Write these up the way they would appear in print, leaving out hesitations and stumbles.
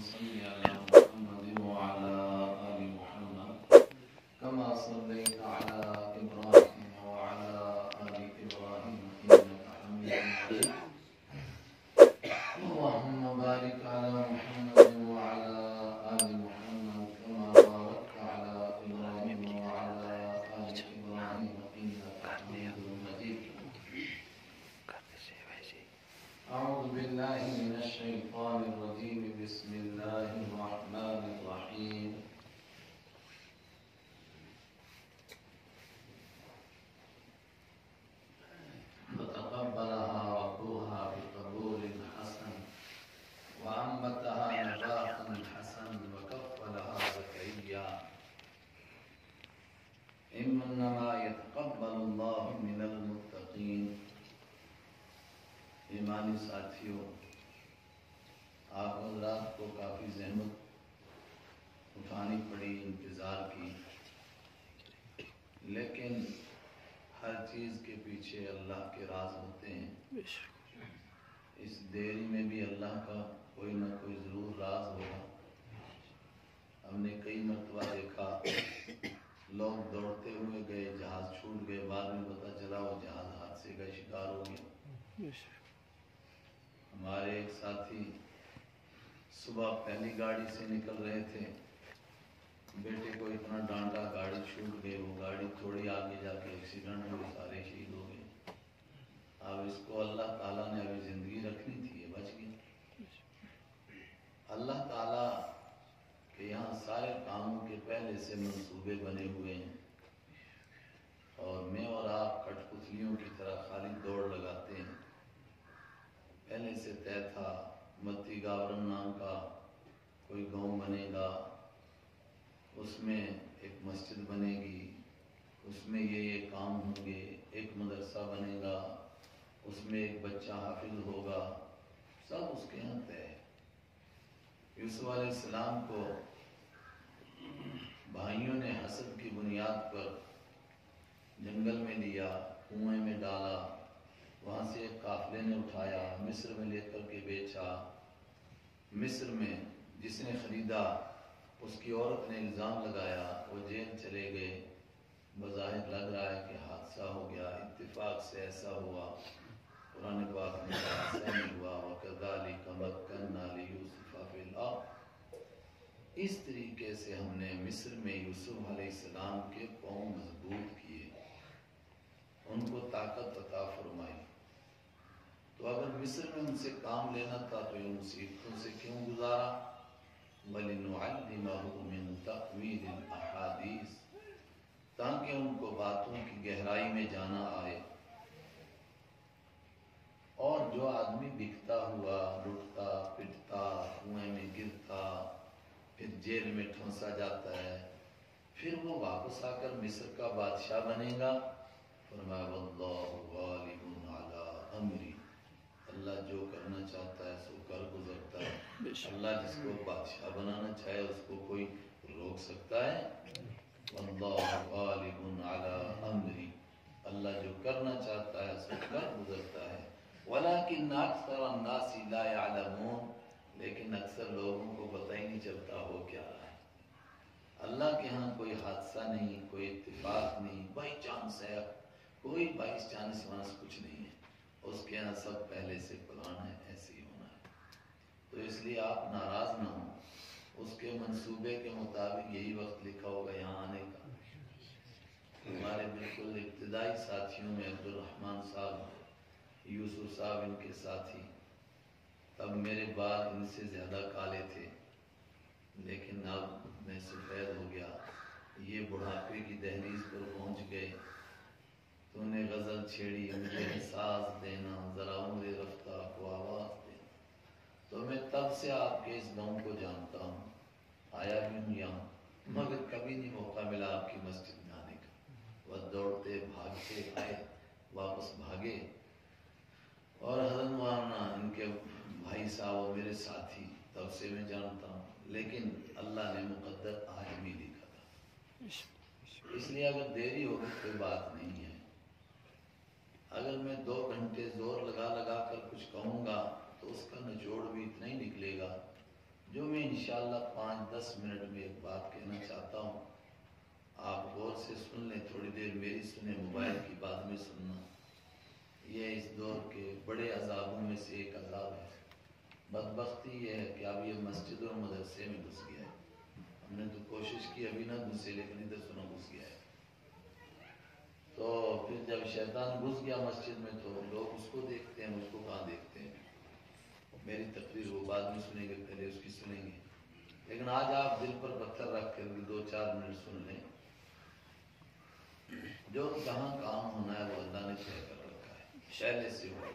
صل على محمد وعلى آل محمد كما صليت على إبراهيم وعلى آل إبراهيم إنك حميد مجيد اللهم بارك على محمد وعلى آل محمد كما باركت على إبراهيم وعلى آل إبراهيم إنك حميد مجيد أعوذ بالله من الشيطان الرجيم بسم الله الرحمن الرحيم فتقبلها ربها بقبول حسن وأنبتها نباتا حسنا وكفلها زكريا إنما يتقبل الله من المتقين ایمانی ساتھیوں، آپ حضرات کو کافی زحمت اٹھانی پڑی، انتظار کی، لیکن ہر چیز کے پیچھے اللہ کے راز ہوتے ہیں۔ اس دیری میں بھی اللہ کا کوئی نہ کوئی ضرور راز ہوگا۔ ہم نے کئی مرتبہ دیکھا لوگ دوڑتے ہوئے گئے، جہاز چھوٹ گئے، بعد میں پتہ چلا وہ جہاز حادثے کا شکار ہو گیا۔ ہمارے ایک ساتھی صبح پہلی گاڑی سے نکل رہے تھے، بیٹے کو اتنا ڈانٹا، گاڑی چھوٹ گئی، وہ گاڑی تھوڑی آگے جا کے ایکسیڈنٹ ہوئی، سارے شہید ہو گئے۔ اب اس کو اللہ تعالیٰ نے ابھی زندگی رکھنی تھی، یہ بچ گئی۔ اللہ تعالیٰ کے یہاں سارے کاموں کے پہلے سے منصوبے بنے ہوئے ہیں، اور میں اور آپ کٹ پتلیوں کی طرح خالی دوڑ لگاتے ہیں۔ پہلے سے طے تھا، متی گاورن نام کا کوئی گاؤں بنے گا، اس میں ایک مسجد بنے گی، اس میں یہ کام ہوں گے، ایک مدرسہ بنے گا، اس میں ایک بچہ حافظ ہوگا، سب اس کے یہاں طے ہے۔ یوسف علیہ السلام کو بھائیوں نے حسد کی بنیاد پر جنگل میں لیا، کنویں میں ڈالا، وہاں سے ایک قافلے نے اٹھایا، مصر میں لے کر کے بیچا۔ مصر میں جس نے خریدا اس کی عورت نے الزام لگایا، وہ جیل چلے گئے۔ بظاہر لگ رہا ہے کہ حادثہ ہو گیا، اتفاق سے ایسا ہوا۔ قرآن پاک میں ایسا نہیں ہوا، وَكَذَلِكَ مَكَّنَّا لِيُوسُفَ فِي الْأَرْضِ۔ اس طریقے سے ہم نے مصر میں یوسف علیہ السلام کے پاؤں مضبوط کیے، ان کو طاقت عطا فرمائی۔ تو اگر مصر میں ان سے کام لینا تھا تو ان مصیبتوں سے کیوں گزارا؟ وَلِنُعَلِّمَهُ مِن تَأْوِيلِ الْأَحَادِيثِ، تاکہ ان کو باتوں کی گہرائی میں جانا آئے۔ اور جو آدمی بکتا ہوا، لٹتا پٹتا، کنویں میں گرتا، پھر جیل میں ٹھونسا جاتا ہے، پھر وہ واپس آ کر مصر کا بادشاہ بنے گا؟ فرمایا وَاللَّهُ غَالِبٌ عَلَىٰ أَمْرِهِ، اللہ جو کرنا چاہتا ہے سو کر گزرتا ہے۔ اللہ جس کو بادشاہ بنانا چاہے اس کو کوئی روک سکتا ہے؟ وَاللَّهُ غَالِبٌ عَلَىٰ أَمْرِهِ، اللہ جو کرنا چاہتا ہے سو کر گزرتا ہے۔ وَلَٰكِنَّ أَكْثَرَ النَّاسِ لَا يَعْلَمُونَ، لیکن اکثر لوگوں کو پتہ ہی نہیں چلتا ہو کیا رہا ہے۔ اللہ کے ہاں کوئی حادثہ نہیں، کوئی اتفاق نہیں، بائی چانس ہے، کوئی بائیس چانس وانس کچھ نہیں ہے۔ اس کے ہاں سب پہلے سے پلان ہے، ایسے ہی ہونا ہے۔ تو اس لیے آپ ناراض نہ ہوں، اس کے منصوبے کے مطابق یہی وقت لکھا ہوگا یہاں آنے کا۔ ہمارے بالکل ابتدائی ساتھیوں میں عبد الرحمن صاحب، یوسف صاحب ان کے ساتھی، تب میرے بال ان سے زیادہ کالے تھے، لیکن اب میں سفید ہو گیا۔ یہ بڑھاپے کی دہلیز پر پہنچ گئے، تو نے غزل چھیڑی، مجھے احساس دینا، ذرا عمر رفتہ کو آواز دینا۔ تو میں تب سے آپ کے اس گاؤں کو جانتا ہوں، آیا بھی ہوں یہاں، مگر کبھی نہیں موقع ملا آپ کی مسجد میں آنے کا۔ وہ دوڑتے بھاگتے آئے، واپس بھاگے۔ اور حضرت مولانا ان کے بھائی صاحب اور میرے ساتھی، تب سے میں جانتا ہوں، لیکن اللہ نے مقدر آج بھی لکھا تھا۔ اس لیے اگر دیری ہوگی کوئی بات نہیں ہے۔ اگر میں 2 گھنٹے زور لگا لگا کر کچھ کہوں گا تو اس کا نچوڑ بھی اتنا ہی نکلے گا، جو میں انشاءاللہ 5-10 منٹ میں ایک بات کہنا چاہتا ہوں، آپ غور سے سن لیں، تھوڑی دیر میری سنیں، موبائل کی بعد میں سننا۔ یہ اس دور کے بڑے عذابوں میں سے ایک عذاب ہے۔ بدبختی یہ ہے کہ اب یہ مسجد اور مدرسے میں گھس گیا ہے۔ ہم نے تو کوشش کی ابھی نہ گھسے، لیکن ادھر سنا گھس گیا ہے۔ تو پھر جب شیطان گھس گیا مسجد میں تو لوگ اس کو دیکھتے ہیں، مجھ کو کہاں دیکھتے ہیں۔ میری تقریر وہ بعد میں سنیں گے، پہلے اس کی سنیں گے، لیکن آج آپ دل پر پتھر رکھ کر 2-4 منٹ سن لیں۔ جو جہاں کام ہونا ہے وہ اللہ نے طے کر رکھا ہے، شیلے سے ہوگا۔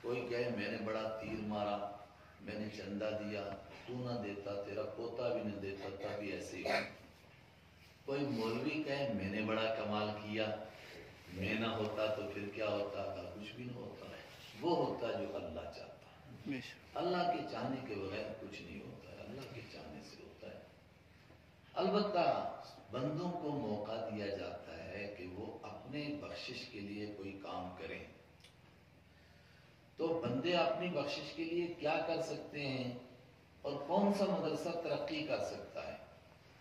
کوئی کہے میں نے بڑا تیر مارا، میں نے چندہ دیا، تو نہ دیتا، تیرا پوتا بھی نہ دیتا، تب بھی ایسے ہی ہوگا۔ کوئی مولوی کہے میں نے بڑا کمال کیا، میں نہ ہوتا تو پھر کیا ہوتا تھا، کچھ بھی نہ ہوتا ہے۔ وہ ہوتا ہے جو اللہ چاہتا ہے۔ اللہ کے چاہنے کے بغیر کچھ نہیں ہوتا ہے، اللہ کے چاہنے سے ہوتا ہے۔ البتہ بندوں کو موقع دیا جاتا ہے کہ وہ اپنے بخشش کے لیے کوئی کام کریں۔ تو بندے اپنی بخشش کے لیے کیا کر سکتے ہیں اور کون سا مدرسہ ترقی کر سکتا ہے؟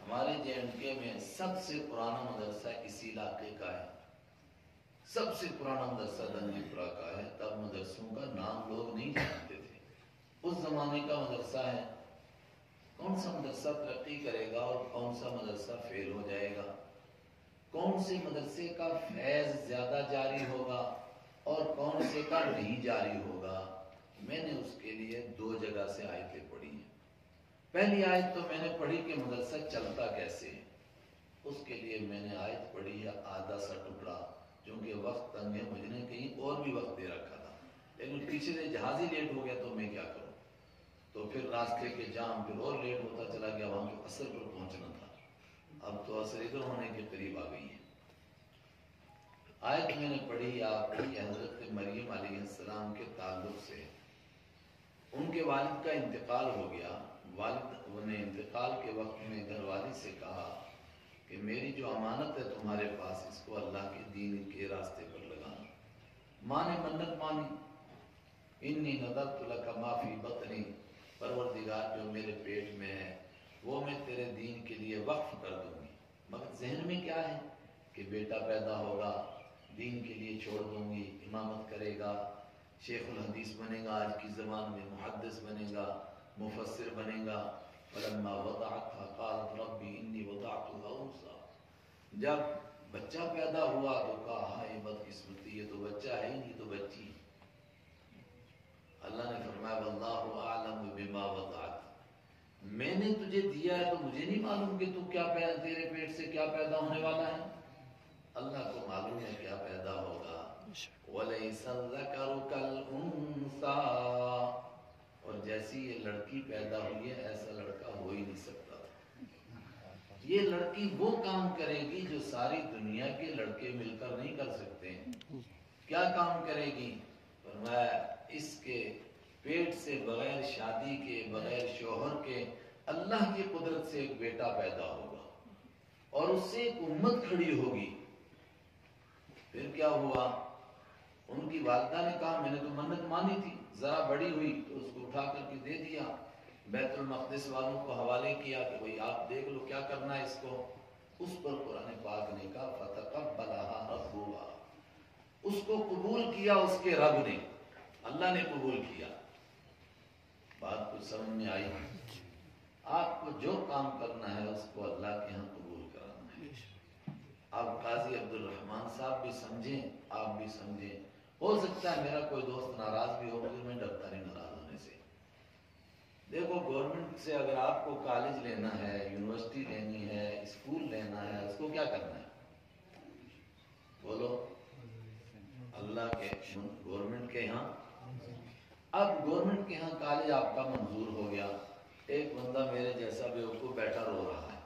ہمارے JNK میں سب سے پرانا مدرسہ اسی علاقے کا ہے، سب سے پرانا مدرسہ دنگی پورہ کا ہے۔ تب مدرسوں کا نام لوگ نہیں جانتے تھے، اس زمانے کا مدرسہ ہے۔ کون سا مدرسہ ترقی کرے گا اور کون سا مدرسہ فیل ہو جائے گا، کون سے مدرسے کا فیض زیادہ جاری ہوگا اور کون سے کا نہیں جاری ہوگا، میں نے اس کے لیے 2 جگہ سے آیتیں پڑھی ہیں۔ پہلی آیت تو میں نے پڑھی کہ مدرسہ چلتا کیسے ہے، اس کے لیے میں نے آیت پڑھی ہے آدھا سا ٹکڑا، کیونکہ وقت تنگ ہے، مجھ نے کہیں اور بھی وقت دے رکھا تھا، لیکن پیچھے سے جہاز ہی لیٹ ہو گیا تو میں کیا کروں، تو پھر راستے کے جام پھر اور لیٹ ہوتا چلا گیا، وہاں تو عصر پر پہنچنا تھا، اب تو عصر ادھر ہونے کے قریب آ گئی ہے۔ آیت میں نے پڑھی آپ کی حضرت مریم علیہ السلام کے تعلق سے۔ ان کے والد کا انتقال ہو گیا، والد نے انتقال کے وقت میں گھر والی سے کہا کہ میری جو امانت ہے تمہارے پاس، اس کو اللہ کے دین کے راستے پر لگانا۔ ماں نے منت مانی، انی نذرت لک ما فی بطنی، پروردگار جو میرے پیٹ میں ہے وہ میں تیرے دین کے لیے وقف کر دوں گی۔ مگر ذہن میں کیا ہے کہ بیٹا پیدا ہوگا، دین کے لیے چھوڑ دوں گی، امامت کرے گا، شیخ الحدیث بنے گا، آج کی زبان میں محدث بنے گا، مفسر بنے گا۔ فلما وضعتها قالت ربی انی وضعتها انثی، جب بچہ پیدا ہوا تو کہا ہائے بدقسمتی، یہ تو بچہ ہے ہی نہیں، تو بچی۔ اللہ نے فرمایا واللہ اعلم بما وضعت، میں نے تجھے دیا ہے تو مجھے نہیں معلوم کہ تو کیا تیرے پیٹ سے کیا پیدا ہونے والا ہے، اللہ کو معلوم ہے کیا پیدا ہوگا۔ وَلَيْسَ الذَّكَرُ كَالْأُنثَىٰ، اور جیسی یہ لڑکی پیدا ہوئی ہے ایسا لڑکا ہو ہی نہیں سکتا۔ یہ لڑکی وہ کام کرے گی جو ساری دنیا کے لڑکے مل کر نہیں کر سکتے ہیں۔ کیا کام کرے گی؟ فرمایا اس کے پیٹ سے بغیر شادی کے، بغیر شوہر کے، اللہ کی قدرت سے ایک بیٹا پیدا ہوگا اور اس سے ایک امت کھڑی ہوگی۔ پھر کیا ہوا؟ ان کی والدہ نے کہا میں نے تو منت مانی تھی، ذرا بڑی ہوئی تو اس کو اٹھا کر کے دے دیا، بیت المقدس والوں کو حوالے کیا کہ بھئی آپ دیکھ لو کیا کرنا ہے اس کو۔ اس پر قرآن پاک نے کہا فَتَقَبَّلَهَا رَبُّهَا، اس کو قبول کیا اس کے رب نے، اللہ نے قبول کیا۔ بات کچھ سمجھ میں آئی؟ آپ کو جو کام کرنا ہے اس کو اللہ کے ہاں قبول کرانا ہے۔ اب قاضی عبدالرحمن صاحب بھی سمجھیں، آپ بھی سمجھیں۔ ہو سکتا ہے میرا کوئی دوست ناراض بھی ہو، مگر میں ڈرتا نہیں ناراض ہونے سے۔ دیکھو گورنمنٹ سے اگر آپ کو کالج لینا ہے، یونیورسٹی لینی ہے، اسکول لینا ہے، اس کو کیا کرنا ہے؟ بولو، اللہ کے گورنمنٹ کے ہاں۔ اب گورنمنٹ کے ہاں کالج آپ کا منظور ہو گیا، ایک بندہ میرے جیسا بیوقوف بیٹھا رو رہا ہے،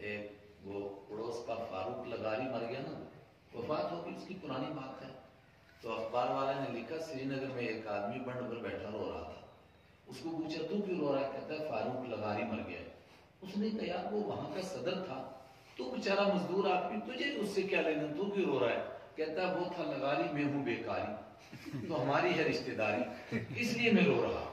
ایک وہ پڑوس کا فاروق لغاری مر گیا نا، وفات ہو گئی، اس کی پرانی بات ہے، تو اخبار والے نے لکھا سری نگر میں ایک آدمی بنڈ پر بیٹھا رو رہا تھا، اس کو پوچھا تو کیوں رو رہا ہے؟ کہتا ہے فاروق لغاری مر گیا۔ اس نے کہا یار وہ وہاں کا صدر تھا، تو بیچارہ مزدور آدمی، تجھے اس سے کیا لینا، تو کیوں رو رہا ہے؟ کہتا ہے وہ تھا لغاری، میں ہوں بیکاری، تو ہماری ہے رشتہ داری، اس لیے میں رو رہا ہوں۔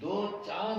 2-4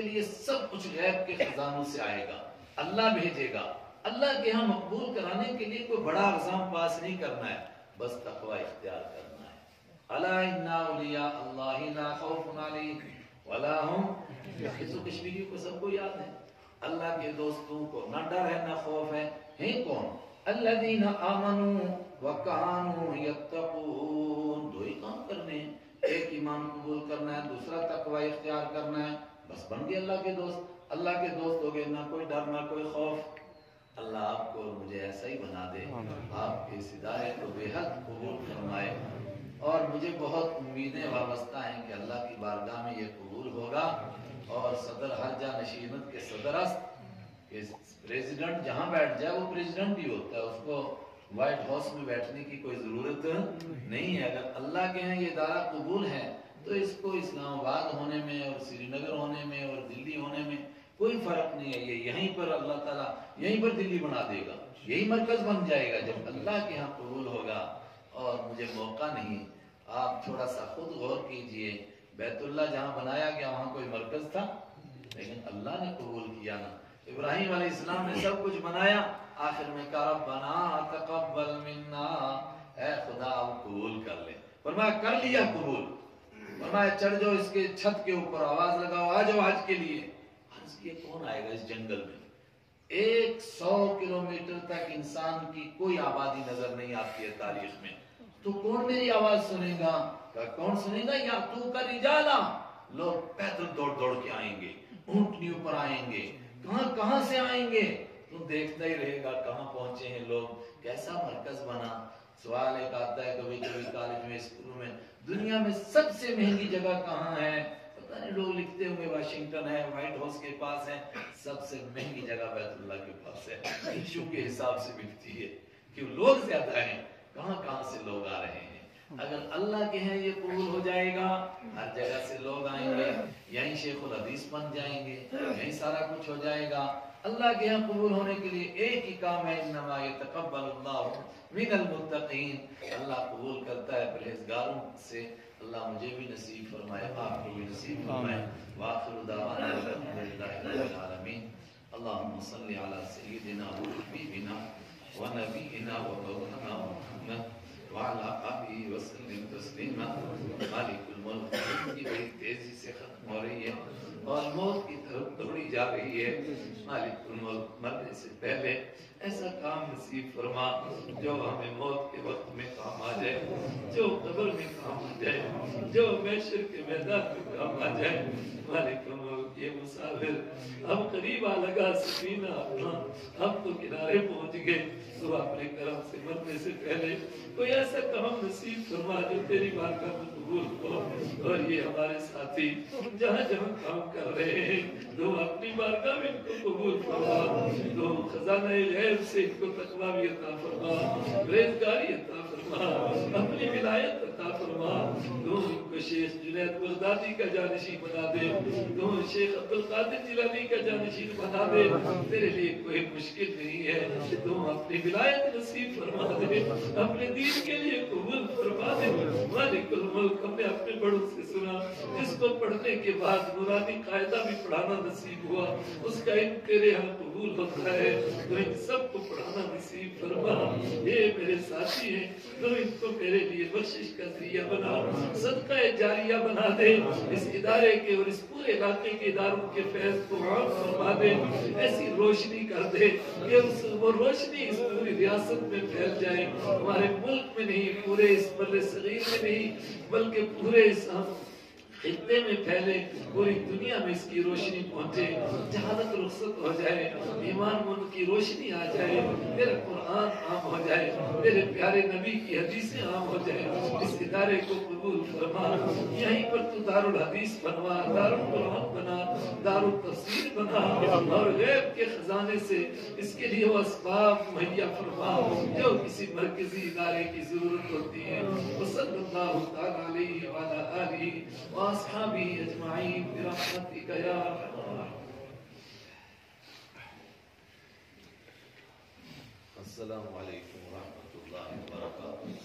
کے لیے سب کچھ غیب کے خزانوں سے آئے گا، اللہ بھیجے گا۔ اللہ کے ہاں مقبول کرانے کے لیے کوئی بڑا اگزام پاس نہیں کرنا ہے، بس تقوی اختیار کرنا ہے۔ الا ان اولیاء اللہ لا خوف علیہم ولا هم يحزنون، کشمیری کو سب کو یاد ہے۔ اللہ کے دوستوں کو نہ ڈر ہے نہ خوف ہے، ہیں کون؟ الذین آمنوا وکانوا یتقون، دو ہی کام کرنے ہیں، ایک ایمان قبول کرنا ہے، دوسرا تقوی اختیار کرنا ہے، بس بن گئے اللہ کے دوست۔ اللہ کے دوست ہو گئے، نہ کوئی ڈر نہ کوئی خوف۔ اللہ آپ کو اور مجھے ایسا ہی بنا دے، آپ کی اس ہدایت کو بے حد قبول فرمائے۔ اور مجھے بہت امیدیں وابستہ ہیں کہ اللہ کی بارگاہ میں یہ قبول ہوگا، اور صدر ہر جا نشینت کے صدر است، کہ پریزیڈنٹ جہاں بیٹھ جائے وہ پریزیڈنٹ ہی ہوتا ہے، اس کو وائٹ ہاؤس میں بیٹھنے کی کوئی ضرورت نہیں ہے۔ اگر اللہ کے ہیں یہ ادارہ قبول ہے تو اس کو اسلام آباد ہونے میں اور سری نگر ہونے میں اور دلی ہونے میں کوئی فرق نہیں ہے۔ یہ یہیں پر اللہ تعالیٰ یہیں پر دلی بنا دے گا، یہی مرکز بن جائے گا جب اللہ کے ہاں قبول ہوگا۔ اور مجھے موقع نہیں، آپ تھوڑا سا خود غور کیجئے، بیت اللہ جہاں بنایا گیا وہاں کوئی مرکز تھا؟ لیکن اللہ نے قبول کیا نا۔ ابراہیم علیہ السلام نے سب کچھ بنایا، آخر میں کہا ربنا تقبل منا، اے خدا آپ قبول کر لے۔ فرمایا کر لیا قبول۔ فرمایا چڑھ جاؤ اس کے چھت کے اوپر، آواز لگاؤ آ جاؤ حج کے لیے۔ حج کے کون آئے گا اس جنگل میں؟ 100 کلومیٹر تک انسان کی کوئی آبادی نظر نہیں آتی ہے تاریخ میں، تو کون میری آواز سنے گا؟ کون سنے گا؟ یا تو کا رجالا، لوگ پیدل دوڑ دوڑ کے آئیں گے، اونٹنیوں پر آئیں گے، کہاں سے آئیں گے؟ تو دیکھتا ہی رہے گا کہاں پہنچے ہیں لوگ، کیسا مرکز بنا۔ سوال ایک آتا ہے کبھی کبھی کالج میں اسکولوں میں، دنیا میں سب سے مہنگی جگہ کہاں ہے؟ پتہ نہیں، لوگ لکھتے ہوئے واشنگٹن ہے، وائٹ ہاؤس کے پاس ہے، سب سے مہنگی جگہ بیت اللہ کے پاس ہے، ایشو کے حساب سے بکتی ہے، کہ لوگ زیادہ ہیں، کہاں سے لوگ آ رہے ہیں۔ اگر اللہ کے ہیں یہ قبول ہو جائے گا، ہر جگہ سے لوگ آئیں گے، یہیں شیخ الحدیث بن جائیں گے، یہیں سارا کچھ ہو جائے گا۔ اللہ کے یہاں قبول ہونے کے لیے ایک ہی کام ہے، انما یتقبل اللہ من المتقین، اللہ قبول کرتا ہے پرہیزگاروں سے۔ اللہ مجھے بھی نصیب فرمائے، آپ کو بھی نصیب فرمائے۔ وآخر دعوانا الحمدللہ رب العالمین۔ اللہم صلی علی سیدنا و حبیبنا و نبینا و مولانا محمد وعلی آلہ وسلم تسلیما۔ مالک الملک کی بڑی تیزی سے ختم ہو رہی ہے اور موت کی طرف دوڑی جا رہی ہے۔ مالک الملک مرنے سے پہلے ایسا کام نصیب فرما جو ہمیں موت کے وقت میں کام آ جائے، جو قبر میں کام آ جائے، جو محشر کے میدان میں کام آ جائے۔ مالک الملک یہ مسافر اب قریب آ لگا سفینہ اپنا، ہم تو کنارے پہنچ گئے، تو اپنے کرم سے مرنے سے پہلے کوئی ایسا کام نصیب فرما جو تیری بارگاہ میں قبول ہو۔ اور یہ ہمارے ساتھی جہاں جہاں کام کر رہے ہیں تو اپنی بارگاہ میں ان کو قبول فرما، تو خزانہ غیب سے ان کو تقوی بھی عطا فرما، پرہیزگاری عطا فرما، اپنی ولایت عطا فرما۔ تو ان کو شیخ جنید بغدادی کا جانشین بنا دے، تو شیخ عبدالقادر جیلانی کا جانشین بنا دے، تیرے لیے کوئی مشکل نہیں ہے۔ تو اپنی ولایت نصیب فرما دے، اپنے دین کے لیے قبول فرما دے۔ مالک الملک ہم نے اپنے بڑوں سے سنا، جس کو پڑھنے کے بعد نورانی قاعدہ بھی پڑھانا نصیب ہوا، اس کا علم تیرے ہاں قبول ہوتا ہے، تو ان سب کو پڑھانا نصیب فرما۔ یہ میرے ساتھی ہیں، تو ان کو میرے لیے بخشش کا ذریعہ بنا، صدقہ جاریہ بنا دے، اس ادارے کے اور اس پورے علاقے کے اداروں کے فیض کو عام فرما دے، ایسی روشنی کر دے کہ وہ روشنی اس پوری ریاست میں پھیل جائے، ہمارے ملک میں نہیں، پورے اس بر صغیر میں نہیں، بلکہ پورے اس خطے میں پھیلے، پوری دنیا میں اس کی روشنی پہنچے، جہالت رخصت ہو جائے، ایمان من کی روشنی آ جائے، تیرا قرآن عام ہو جائے، تیرے پیارے نبی کی حدیثیں عام ہو جائے۔ اس ادارے کو قبول فرما، یہیں پر تو دارالحدیث بنوا، دارالقرآن بنا، دارالتفسیر بنا، اور غیب کے خزانے سے اس کے لیے وہ اسباب مہیا فرما جو کسی مرکزی ادارے کی ضرورت ہوتی ہے۔ وصلی اللہ تعالی علیہ وعلی آلہ واصحابہ اجمعین برحمتک یا ارحم الراحمین۔ السلام علیکم ورحمۃ اللہ وبرکاتہ۔